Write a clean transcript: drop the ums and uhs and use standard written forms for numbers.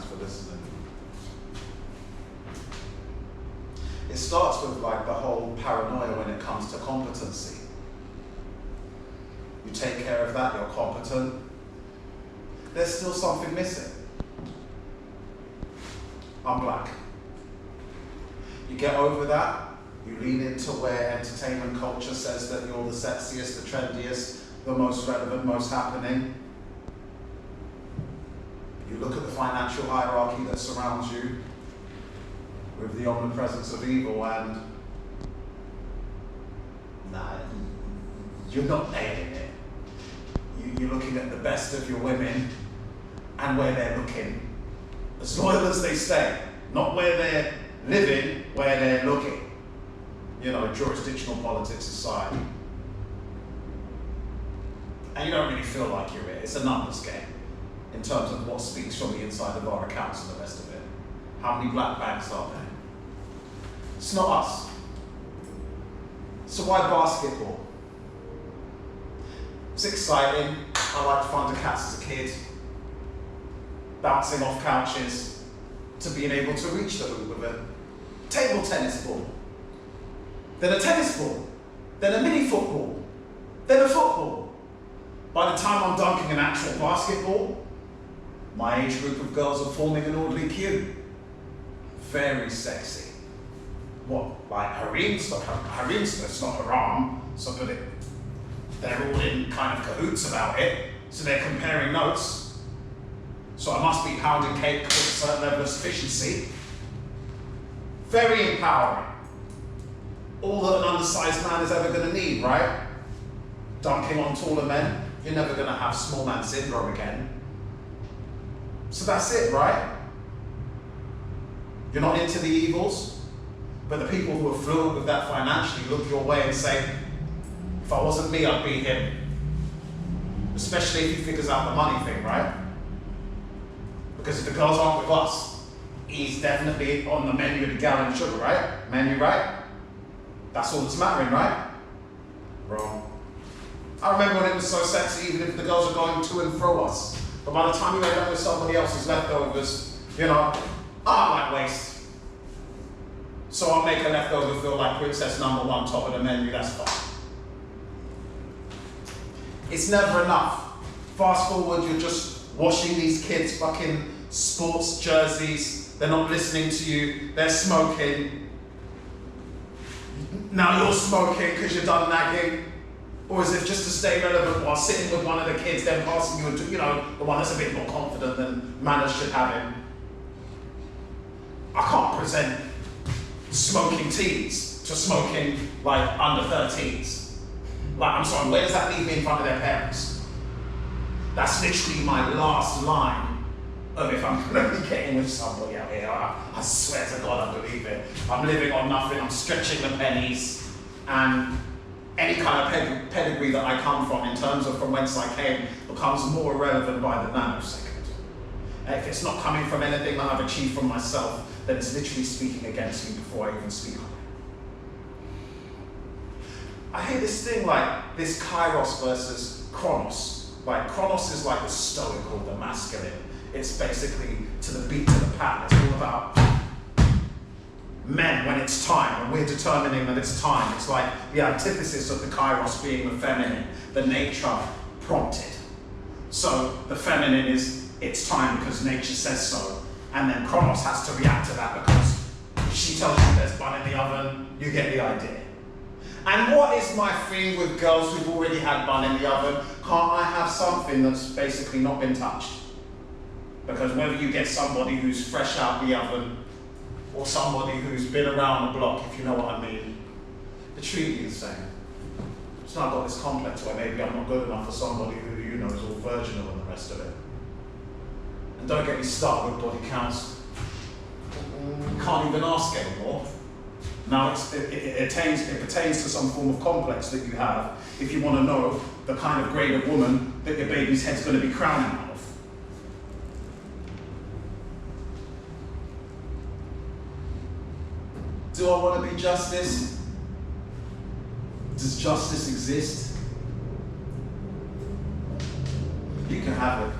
for listening. It starts with like the whole paranoia when it comes to competency. You take care of that, you're competent. There's still something missing. I'm black. You get over that, you lean into where entertainment culture says that you're the sexiest, the trendiest, the most relevant, most happening. You look at the financial hierarchy that surrounds you with the omnipresence of evil, and nah, you're not nailing it. You're looking at the best of your women and where they're looking. As loyal as they stay, not where they're living, where they're looking. You know, jurisdictional politics aside. And you don't really feel like you're it. It's a numbers game in terms of what speaks from the inside of our accounts and the rest of it. How many black banks are there? It's not us. So why basketball? It's exciting. I liked Thundercats as a kid. Bouncing off couches to being able to reach the hoop with a table tennis ball. Then a tennis ball. Then a mini football. Then a football. By the time I'm dunking an actual basketball, my age group of girls are forming an orderly queue. Very sexy. What, like harems? Harems, that's not haram, so but they're all in kind of cahoots about it, so they're comparing notes. So I must be pounding cake with a certain level of sufficiency. Very empowering. All that an undersized man is ever going to need, right? Dunking on taller men. You're never going to have small man syndrome again. So that's it, right? You're not into the evils, but the people who are fluent with that financially look your way and say, if I wasn't me, I'd be him. Especially if he figures out the money thing, right? Because if the girls aren't with us, he's definitely on the menu with a gallon of sugar, right? Menu, right? That's all that's mattering, right? Wrong. I remember when it was so sexy, even if the girls are going to and fro us. But by the time you end up with somebody else's leftovers, you know, I might waste. So I'll make a leftover feel like princess number one, top of the menu, that's fine. It's never enough. Fast forward, you're just washing these kids' fucking sports jerseys. They're not listening to you, they're smoking. Now you're smoking because you're done nagging. Or is it just to stay relevant while sitting with one of the kids, then passing you, you know, the one that's a bit more confident than manners should have him? I can't present smoking teens to smoking like under 13s. Like, I'm sorry, where does that leave me in front of their parents? That's literally my last line of if I'm gonna be getting with somebody out here. I swear to God, I believe it. I'm living on nothing, I'm stretching the pennies, and any kind of pedigree that I come from in terms of from whence I came becomes more irrelevant by the nanosecond. And if it's not coming from anything that I've achieved from myself, then it's literally speaking against me before I even speak on it. I hear this thing like this kairos versus chronos. Like chronos is like the stoical, the masculine. It's basically to the beat, to the pattern. It's all about men when it's time, and we're determining that it's time. It's like the antithesis of the kairos being the feminine, the nature prompted. So the feminine is it's time because nature says so, and then chronos has to react to that because she tells you there's bun in the oven, you get the idea. And what is my thing with girls who've already had bun in the oven? Can't I have something that's basically not been touched? Because whether you get somebody who's fresh out the oven or somebody who's been around the block, if you know what I mean, they treat you the same. So I've got this complex where maybe I'm not good enough for somebody who, you know, is all virginal and the rest of it. And don't get me started with body counts. You can't even ask anymore. Now it pertains to some form of complex that you have if you want to know the kind of grade of woman that your baby's head's going to be crowning out of. Do I want to be justice? Does justice exist? You can have it.